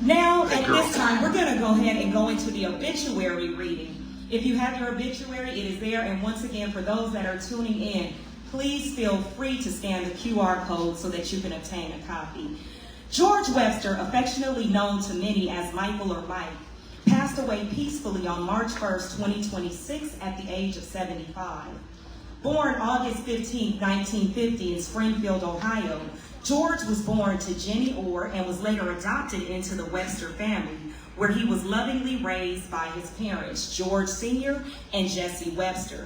Now, at this time, we're going to go ahead and go into the obituary reading. If you have your obituary, it is there. And once again, for those that are tuning in, please feel free to scan the QR code so that you can obtain a copy. George Webster, affectionately known to many as Michael or Mike, passed away peacefully on March 1st, 2026 at the age of 75. Born August 15, 1950 in Springfield, Ohio, George was born to Jenny Orr and was later adopted into the Webster family, where he was lovingly raised by his parents, George Sr. and Jessie Webster.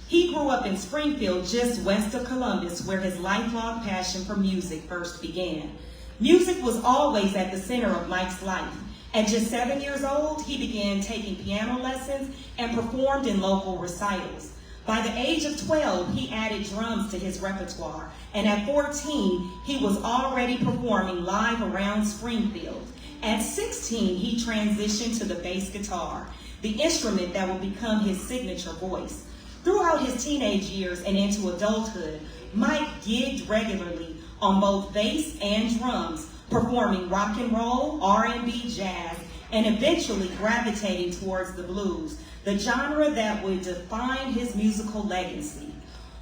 He grew up in Springfield, just west of Columbus, where his lifelong passion for music first began. Music was always at the center of Mike's life. At just 7 years old, he began taking piano lessons and performed in local recitals. By the age of 12, he added drums to his repertoire, and at 14, he was already performing live around Springfield. At 16, he transitioned to the bass guitar, the instrument that would become his signature voice. Throughout his teenage years and into adulthood, Mike gigged regularly on both bass and drums, performing rock and roll, R&B, jazz, and eventually gravitating towards the blues, the genre that would define his musical legacy.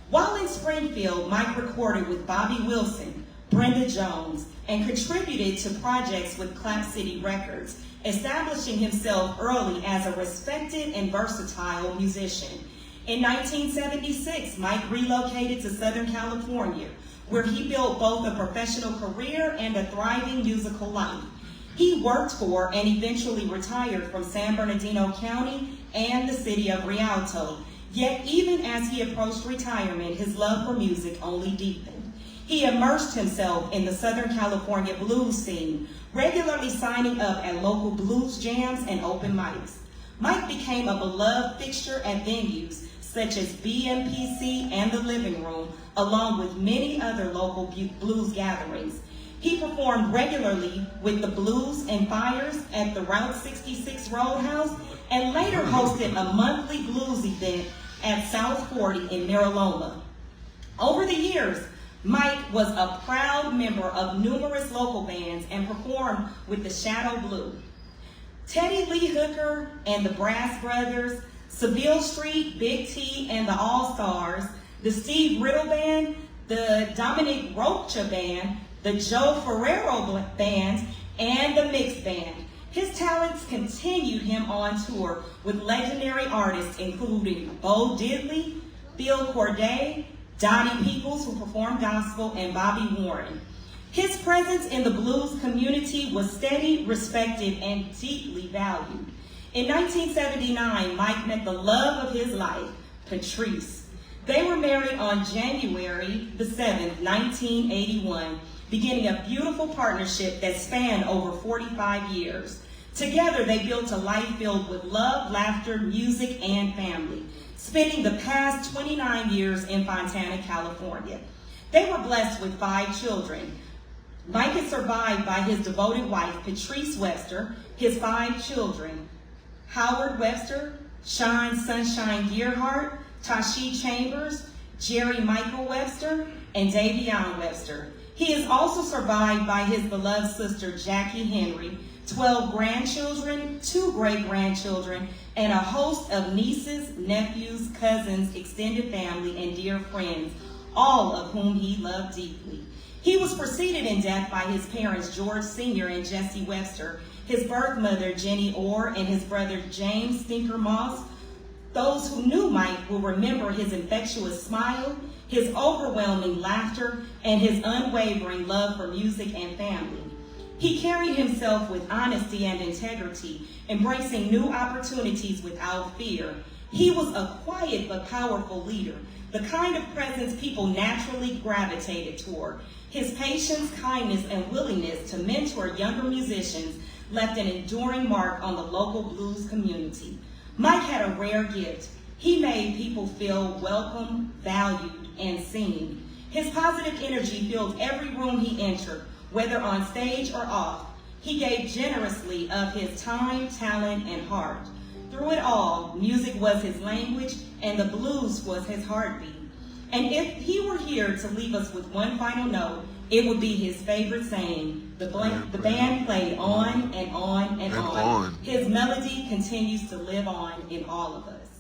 While in Springfield, Mike recorded with Bobby Wilson, Brenda Jones, and contributed to projects with Clap City Records, establishing himself early as a respected and versatile musician. In 1976, Mike relocated to Southern California, where he built both a professional career and a thriving musical life. He worked for and eventually retired from San Bernardino County and the city of Rialto. Yet even as he approached retirement, his love for music only deepened. He immersed himself in the Southern California blues scene, regularly signing up at local blues jams and open mics. Mike became a beloved fixture at venues such as BMPC and the Living Room, along with many other local blues gatherings. He performed regularly with the Blues and Fires at the Route 66 Roadhouse, and later hosted a monthly blues event at South 40 in Mariloma. Over the years, Mike was a proud member of numerous local bands and performed with the Shadow Blue, Teddy Lee Hooker and the Brass Brothers, Seville Street, Big T and the All-Stars, the Steve Riddle Band, the Dominic Rocha Band, the Joe Ferrero Band, and the Mix Band. His talents continued him on tour with legendary artists including Bo Diddley, Bill Corday, Donnie Peoples, who performed gospel, and Bobby Warren. His presence in the blues community was steady, respected, and deeply valued. In 1979, Mike met the love of his life, Patrice. They were married on January the 7th, 1981, beginning a beautiful partnership that spanned over 45 years. Together, they built a life filled with love, laughter, music, and family, spending the past 29 years in Fontana, California. They were blessed with 5 children. Mike is survived by his devoted wife, Patrice Webster, his 5 children, Howard Webster, Sean Sunshine Gearhart, Tashi Chambers, Jerry Michael Webster, and Davion Webster. He is also survived by his beloved sister, Jackie Henry, 12 grandchildren, 2 great-grandchildren, and a host of nieces, nephews, cousins, extended family, and dear friends, all of whom he loved deeply. He was preceded in death by his parents, George Sr. and Jessie Webster, his birth mother, Jenny Orr, and his brother, James Stinker Moss. Those who knew Mike will remember his infectious smile, his overwhelming laughter, and his unwavering love for music and family. He carried himself with honesty and integrity, embracing new opportunities without fear. He was a quiet but powerful leader, the kind of presence people naturally gravitated toward. His patience, kindness, and willingness to mentor younger musicians left an enduring mark on the local blues community. Mike had a rare gift. He made people feel welcome, valued, and seen. His positive energy filled every room he entered, whether on stage or off. He gave generously of his time, talent, and heart. Through it all, music was his language, and the blues was his heartbeat. And if he were here to leave us with one final note, it would be his favorite saying. The band played on and on and on. His melody continues to live on in all of us.